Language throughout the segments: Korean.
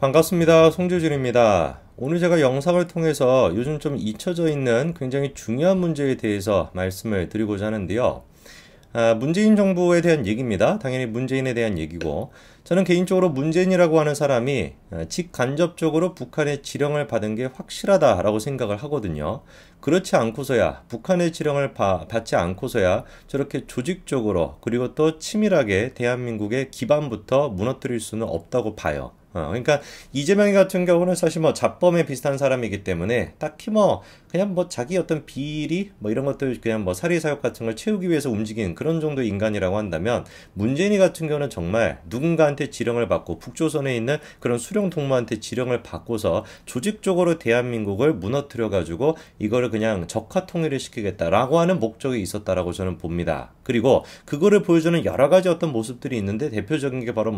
반갑습니다. 송재준입니다. 오늘 제가 영상을 통해서 요즘 좀 잊혀져 있는 굉장히 중요한 문제에 대해서 말씀을 드리고자 하는데요. 문재인 정부에 대한 얘기입니다. 당연히 문재인에 대한 얘기고, 저는 개인적으로 문재인이라고 하는 사람이 직간접적으로 북한의 지령을 받은 게 확실하다라고 생각을 하거든요. 그렇지 않고서야, 북한의 지령을 받지 않고서야 저렇게 조직적으로 그리고 또 치밀하게 대한민국의 기반부터 무너뜨릴 수는 없다고 봐요. 그러니까 이재명 같은 경우는 사실 뭐 잡범에 비슷한 사람이기 때문에 딱히 그냥 자기 어떤 비리 이런 것들 그냥 사리사욕 같은 걸 채우기 위해서 움직이는 그런 정도의 인간이라고 한다면, 문재인이 같은 경우는 정말 누군가한테 지령을 받고 북조선에 있는 그런 수령 동무한테 지령을 받고서 조직적으로 대한민국을 무너뜨려 가지고 이거를 그냥 적화 통일을 시키겠다라고 하는 목적이 있었다라고 저는 봅니다. 그리고 그거를 보여주는 여러 가지 어떤 모습들이 있는데, 대표적인 게 바로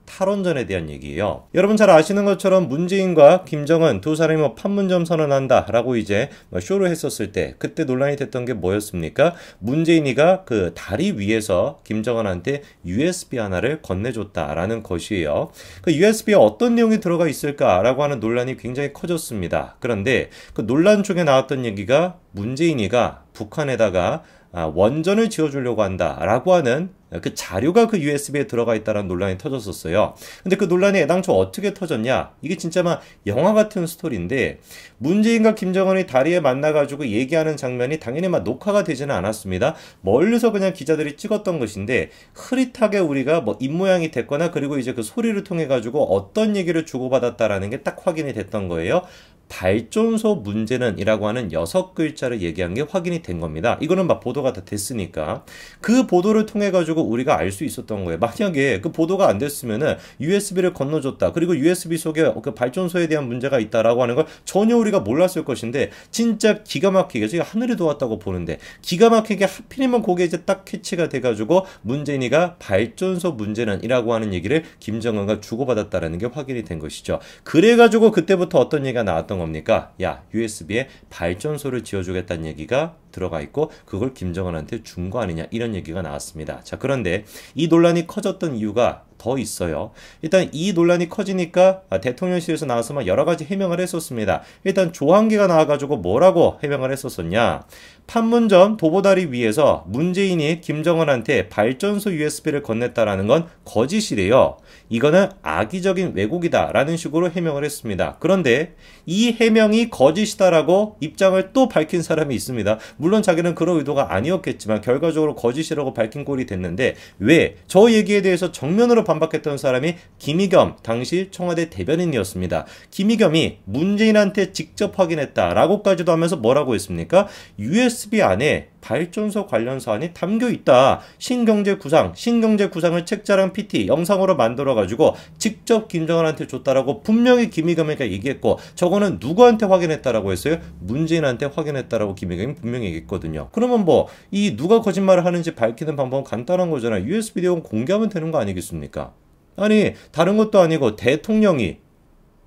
탈원전에 대한 얘기예요. 여러분 잘 아시는 것처럼 문재인과 김정은 두 사람이 판문점 선언한다 라고 이제 쇼를 했었을 때, 그때 논란이 됐던 게 뭐였습니까? 문재인이가 그 다리 위에서 김정은한테 USB 하나를 건네줬다라는 것이에요. 그 USB에 어떤 내용이 들어가 있을까라고 하는 논란이 굉장히 커졌습니다. 그런데 그 논란 중에 나왔던 얘기가, 문재인이가 북한에다가 원전을 지어주려고 한다라고 하는 그 자료가 그 USB에 들어가 있다는 논란이 터졌었어요. 근데 그 논란이 애당초 어떻게 터졌냐? 이게 진짜 영화 같은 스토리인데, 문재인과 김정은이 다리에 만나가지고 얘기하는 장면이 당연히 녹화가 되지는 않았습니다. 멀리서 그냥 기자들이 찍었던 것인데, 흐릿하게 우리가 입모양이 됐거나, 그리고 이제 그 소리를 통해 가지고 어떤 얘기를 주고받았다라는 게 딱 확인이 됐던 거예요. 발전소 문제는 이라고 하는 6글자를 얘기한 게 확인이 된 겁니다. 이거는 보도가 다 됐으니까 그 보도를 통해 가지고 우리가 알 수 있었던 거예요. 만약에 그 보도가 안 됐으면은 USB를 건너줬다, 그리고 USB 속에 그 발전소에 대한 문제가 있다라고 하는 걸 전혀 우리가 몰랐을 것인데, 진짜 기가 막히게, 제가 하늘이 도왔다고 보는데 기가 막히게 하필이면 그게 이제 딱 캐치가 돼가지고 문재인이가 발전소 문제는 이라고 하는 얘기를 김정은과 주고받았다라는 게 확인이 된 것이죠. 그래가지고 그때부터 어떤 얘기가 나왔던 겁니까? 야, USB에 발전소를 지어주겠다는 얘기가 들어가 있고 그걸 김정은한테 준 거 아니냐, 이런 얘기가 나왔습니다. 자, 그런데 이 논란이 커졌던 이유가 더 있어요. 일단 이 논란이 커지니까 대통령실에서 나와서 여러 가지 해명을 했었습니다. 일단 조한기가 나와가지고 뭐라고 해명을 했었었냐? 판문점 도보다리 위에서 문재인이 김정은한테 발전소 USB를 건넸다라는 건 거짓이래요. 이거는 악의적인 왜곡이다라는 식으로 해명을 했습니다. 그런데 이 해명이 거짓이다라고 입장을 또 밝힌 사람이 있습니다. 물론 자기는 그런 의도가 아니었겠지만 결과적으로 거짓이라고 밝힌 꼴이 됐는데, 왜? 저 얘기에 대해서 정면으로 반박했던 사람이 김의겸 당시 청와대 대변인이었습니다. 김의겸이 문재인한테 직접 확인했다라고까지도 하면서 뭐라고 했습니까? USB 안에 발전소 관련 사안이 담겨 있다. 신경제 구상을 책자랑 PT 영상으로 만들어가지고 직접 김정은한테 줬다라고 분명히 김의겸이가 얘기했고, 저거는 누구한테 확인했다라고 했어요? 문재인한테 확인했다라고 김의겸이 분명히 얘기했거든요. 그러면 이 누가 거짓말을 하는지 밝히는 방법은 간단한 거잖아요. USB 내용 공개하면 되는 거 아니겠습니까? 아니, 다른 것도 아니고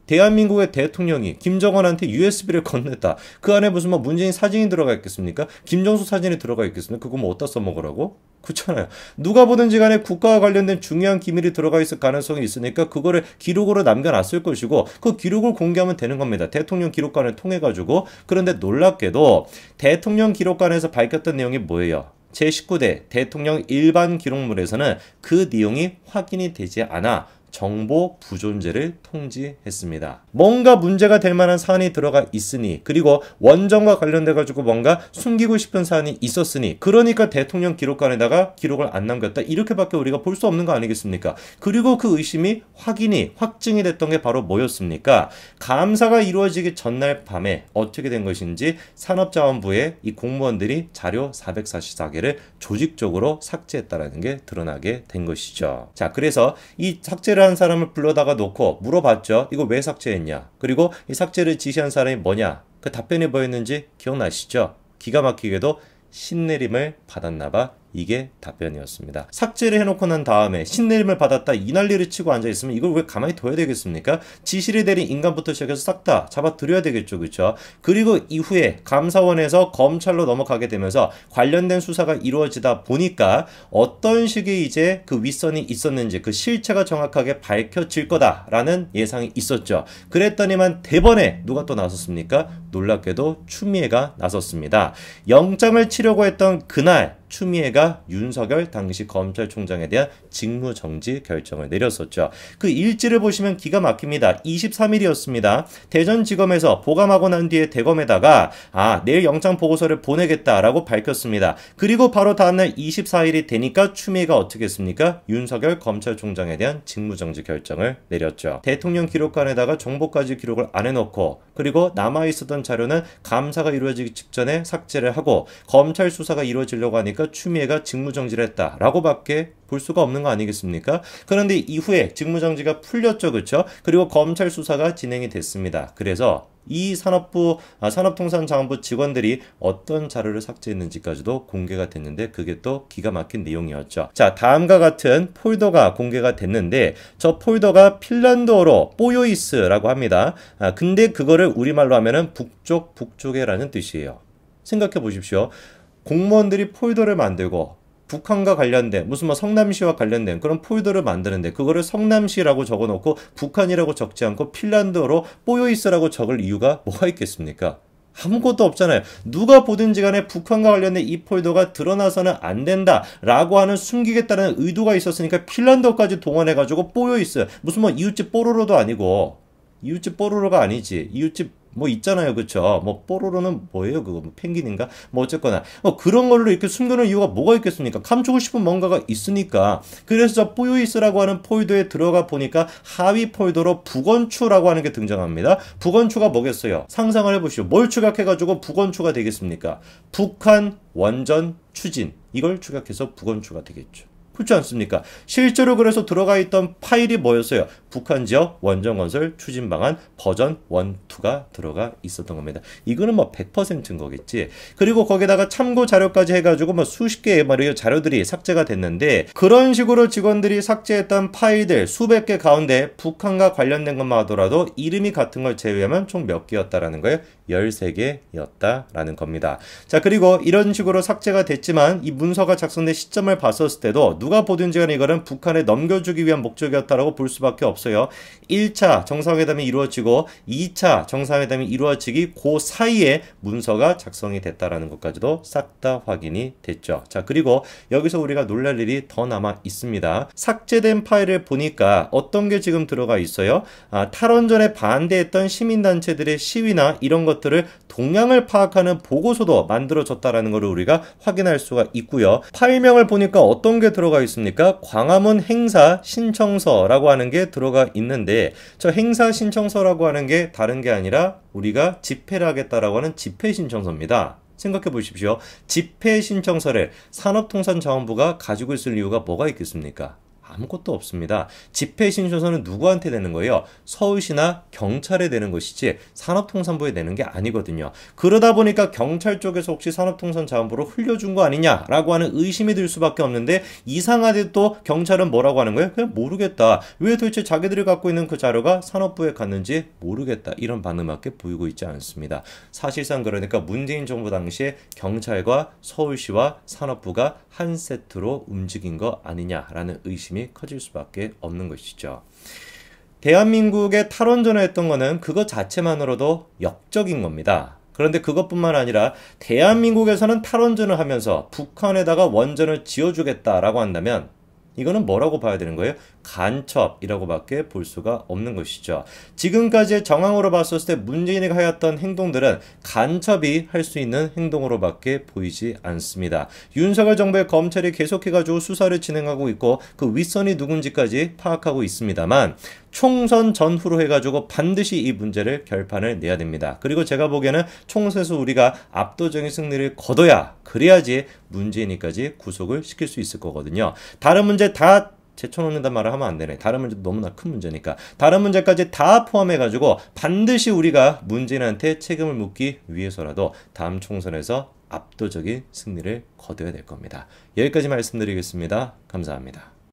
대한민국의 대통령이 김정은한테 USB를 건넸다. 그 안에 무슨 문재인 사진이 들어가 있겠습니까? 김정수 사진이 들어가 있겠습니까? 그거 어디다 써먹으라고? 그렇잖아요. 누가 보든지 간에 국가와 관련된 중요한 기밀이 들어가 있을 가능성이 있으니까 그거를 기록으로 남겨놨을 것이고, 그 기록을 공개하면 되는 겁니다. 대통령 기록관을 통해 가지고. 그런데 놀랍게도 대통령 기록관에서 밝혔던 내용이 뭐예요? 제19대 대통령 일반 기록물에서는 그 내용이 확인이 되지 않아 정보 부존재를 통지했습니다. 뭔가 문제가 될 만한 사안이 들어가 있으니, 그리고 원전과 관련돼 가지고 뭔가 숨기고 싶은 사안이 있었으니, 그러니까 대통령 기록관에다가 기록을 안 남겼다, 이렇게밖에 우리가 볼 수 없는 거 아니겠습니까? 그리고 그 의심이 확증이 됐던 게 바로 뭐였습니까? 감사가 이루어지기 전날 밤에 어떻게 된 것인지 산업자원부의 이 공무원들이 자료 444개를 조직적으로 삭제했다라는 게 드러나게 된 것이죠. 자, 그래서 이 삭제를 한 사람을 불러다가 놓고 물어봤죠. 이거 왜 삭제했냐? 그리고 이 삭제를 지시한 사람이 뭐냐? 그 답변이 뭐였는지 기억나시죠? 기가 막히게도 신내림을 받았나봐 이게 답변이었습니다. 삭제를 해놓고 난 다음에 신내림을 받았다 이 난리를 치고 앉아있으면 이걸 왜 가만히 둬야 되겠습니까? 지시를 내린 인간부터 시작해서 싹 다 잡아들여야 되겠죠. 그렇죠? 그리고 이후에 감사원에서 검찰로 넘어가게 되면서 관련된 수사가 이루어지다 보니까 어떤 식의 이제 그 윗선이 있었는지 그 실체가 정확하게 밝혀질 거다라는 예상이 있었죠. 그랬더니만 대번에 누가 또 나섰습니까? 놀랍게도 추미애가 나섰습니다. 영장을 치려고 했던 그날 추미애가 윤석열 당시 검찰총장에 대한 직무정지 결정을 내렸었죠. 그 일지를 보시면 기가 막힙니다. 23일이었습니다. 대전지검에서 보감하고 난 뒤에 대검에다가 내일 영장 보고서를 보내겠다라고 밝혔습니다. 그리고 바로 다음날 24일이 되니까 추미애가 어떻게 했습니까? 윤석열 검찰총장에 대한 직무정지 결정을 내렸죠. 대통령 기록관에다가 정보까지 기록을 안 해놓고 그리고 남아있었던 자료는 감사가 이루어지기 직전에 삭제를 하고 검찰 수사가 이루어지려고 하니까 추미애가 직무정지를 했다라고 밖에 볼 수가 없는 거 아니겠습니까? 그런데 이후에 직무정지가 풀렸죠. 그렇죠? 그리고 검찰 수사가 진행이 됐습니다. 그래서 이 산업통상자원부 직원들이 어떤 자료를 삭제했는지까지도 공개가 됐는데 그게 또 기가 막힌 내용이었죠. 자, 다음과 같은 폴더가 공개가 됐는데 저 폴더가 핀란드어로 뽀요이스라고 합니다. 근데 그거를 우리말로 하면은 북쪽에라는 뜻이에요. 생각해 보십시오. 공무원들이 폴더를 만들고 북한과 관련된 무슨 성남시와 관련된 그런 폴더를 만드는데 그거를 성남시라고 적어놓고 북한이라고 적지 않고 핀란드어로 뽀요이스라고 적을 이유가 뭐가 있겠습니까? 아무것도 없잖아요. 누가 보든지 간에 북한과 관련된 이 폴더가 드러나서는 안 된다라고 하는 숨기겠다는 의도가 있었으니까 핀란드어까지 동원해가지고 뽀요이스 무슨 이웃집 뽀로로도 아니고 이웃집 뽀로로가 아니지 이웃집 있잖아요. 그쵸? 뽀로로는 뭐예요? 그거 펭귄인가? 어쨌거나. 그런 걸로 이렇게 숨겨놓은 이유가 뭐가 있겠습니까? 감추고 싶은 뭔가가 있으니까. 그래서 저 뽀요이스라고 하는 폴더에 들어가 보니까 하위 폴더로 북원추라고 하는 게 등장합니다. 북원추가 뭐겠어요? 상상을 해보시오. 뭘 추격해가지고 북원추가 되겠습니까? 북한 원전 추진. 이걸 추격해서 북원추가 되겠죠. 그렇지 않습니까? 실제로 그래서 들어가 있던 파일이 뭐였어요? 북한 지역 원전 건설 추진 방안 버전 1, 2가 들어가 있었던 겁니다. 이거는 100%인 거겠지. 그리고 거기다가 참고 자료까지 해가지고 수십 개의 자료들이 삭제가 됐는데 그런 식으로 직원들이 삭제했던 파일들 수백 개 가운데 북한과 관련된 것만 하더라도 이름이 같은 걸 제외하면 총 몇 개였다라는 거예요? 13개였다라는 겁니다. 자, 그리고 이런 식으로 삭제가 됐지만 이 문서가 작성된 시점을 봤었을 때도 누가 보든지 간에 이거는 북한에 넘겨주기 위한 목적이었다라고 볼 수밖에 없어요. 1차 정상회담이 이루어지고 2차 정상회담이 이루어지기 그 사이에 문서가 작성이 됐다라는 것까지도 싹 다 확인이 됐죠. 자, 그리고 여기서 우리가 놀랄 일이 더 남아 있습니다. 삭제된 파일을 보니까 어떤 게 지금 들어가 있어요? 탈원전에 반대했던 시민단체들의 시위나 이런 것들을 동향을 파악하는 보고서도 만들어졌다라는 것을 우리가 확인할 수가 있고요. 파일명을 보니까 어떤 게 들어가 있습니까? 광화문 행사 신청서라고 하는 게 들어가 있는데 저 행사 신청서라고 하는 게 다른 게 아니라 우리가 집회를 하겠다라고 하는 집회 신청서입니다. 생각해 보십시오. 집회 신청서를 산업통상자원부가 가지고 있을 이유가 뭐가 있겠습니까? 아무것도 없습니다. 집회 신청서는 누구한테 되는 거예요? 서울시나 경찰에 되는 것이지 산업통상부에 내는 게 아니거든요. 그러다 보니까 경찰 쪽에서 혹시 산업통상자원부로 흘려준 거 아니냐라고 하는 의심이 들 수밖에 없는데 이상하게 또 경찰은 뭐라고 하는 거예요? 그냥 모르겠다. 왜 도대체 자기들이 갖고 있는 그 자료가 산업부에 갔는지 모르겠다. 이런 반응밖에 보이고 있지 않습니다. 사실상 그러니까 문재인 정부 당시에 경찰과 서울시와 산업부가 한 세트로 움직인 거 아니냐라는 의심이 커질 수밖에 없는 것이죠. 대한민국의 탈원전을 했던 거는 그것 자체만으로도 역적인 겁니다. 그런데 그것뿐만 아니라 대한민국에서는 탈원전을 하면서 북한에다가 원전을 지어주겠다라고 한다면 이거는 뭐라고 봐야 되는 거예요? 간첩이라고 밖에 볼 수가 없는 것이죠. 지금까지의 정황으로 봤을 때 문재인이 하였던 행동들은 간첩이 할 수 있는 행동으로 밖에 보이지 않습니다. 윤석열 정부의 검찰이 계속해가지고 수사를 진행하고 있고 그 윗선이 누군지까지 파악하고 있습니다만 총선 전후로 해가지고 반드시 이 문제를 결판을 내야 됩니다. 그리고 제가 보기에는 총선에서 우리가 압도적인 승리를 거둬야 그래야지 문재인이까지 구속을 시킬 수 있을 거거든요. 다른 문제 다 제쳐놓는단 말을 하면 안 되네. 다른 문제도 너무나 큰 문제니까. 다른 문제까지 다 포함해가지고 반드시 우리가 문재인한테 책임을 묻기 위해서라도 다음 총선에서 압도적인 승리를 거둬야 될 겁니다. 여기까지 말씀드리겠습니다. 감사합니다.